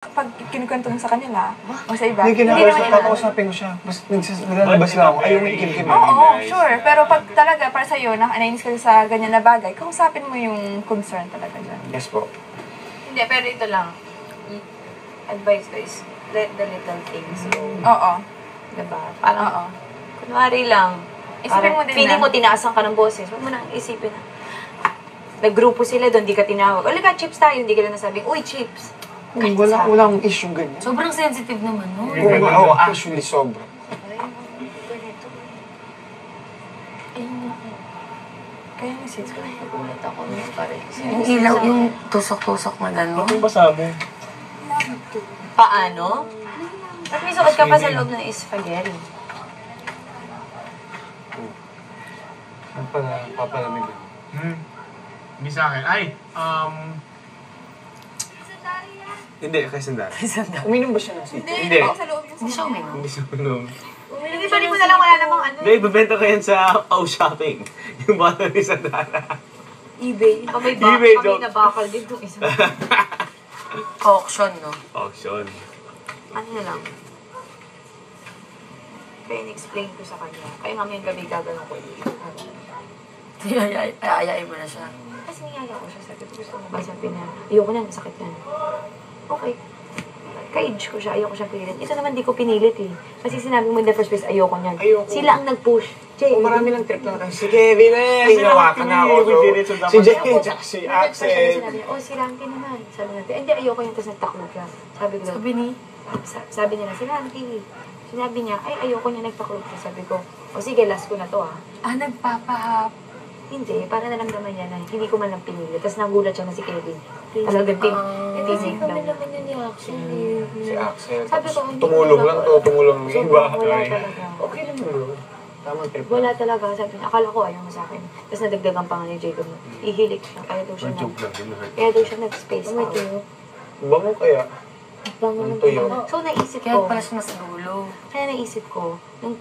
Pag kinukwento mo sa kanila, o sa iba, hindi naman kakausapin ko siya. Basta naglalabas lang ako, ayaw mo ikim-kim. Oo, sure. Pero pag talaga, para sa'yo, nainis ka sa ganyan na bagay, kausapin mo yung concern talaga dyan. Yes po. Hindi, pero ito lang. Advice ko is, let the little things go. Oo. Diba? Parang, kunwari lang, isipin mo din feeling mo tinaasan ka ng boses, huwag mo nang isipin na, naggrupo sila doon, di ka tinawag. O, liga, chips tayo, hindi ka lang nasabing, uy, chips. Wala akong issue ganyan. Sobrang sensitive naman, no? Oo, actually, sobra. Kaya yung seats ko. Nagulat ako nung parang. Yung ilaw, yung tusok-tusok na gano'n. Ano ba sabi? Paano? Ba't may sukat ka pa sa loob ng spaghetti? Ano pala, papalamig lang. Hindi sa akin. Ay, Hindi, kay Sandara. Uminom ba siya ng seats? Hindi. Sa loob yung Hindi siya uminom. Hindi siya uminom. Hindi pa rin mo na lang, wala namang ano. Hindi, bibenta ko yan sa shopping. Yung bottle ni Sandara. eBay. Kami eBay joke. nabakal din itong isa. Auction, no? Auction. Ano na lang. Kaya in-explain ko sa kanya. Kaya mamayang gabi gagawin ko yun. Ayayin mo na siya. Kasi niyaya ko siya, sabi ko, gusto mo ba? Sabi na, ayoko na, masakit yan. Okay. Ka-age ko siya, ayoko siya pinilit. Ito naman di ko pinilit eh. Kasi sinabi mo in the first place, ayoko niyan. Ayoko. Sila ang nag-push. Jay, Marami lang trip lang. Si Kevin eh! Ginawa ka na ako. Si Jay, tsaka si Axel. Sabi niya, oh, si Ranky naman. Sabi niya, hindi, ayoko yan, tapos nagtaklog siya. Sabi ko, sabi nila, si Ranky. Sinabi niya, ay, ayoko niya nagtaklog siya. Sabi ko, o sige, last ko na to ah. Nagpapahap. Hindi, para naramdaman niya na hindi ko man lang pinili. Tapos nagulat siya na si Kevin. Talagang Kasi kami naman yun ni Axel. Si Axel. Sabi ko, hindi Tumulong ko lang na- to, tumulong ng iba. Wala talaga. Okay lang yun. Tamang trip Wala talaga. Sabi niya, akala ko ayaw mo sa akin. Tapos nadagdagan pa nga ni Jacob na ihilik siya. Kaya daw siya kaya daw siya nag-space out. Bango kaya? Bango ng Tuyo. So naisip Kaya ko, pala siya nasa dulo. kaya naisip ko, nung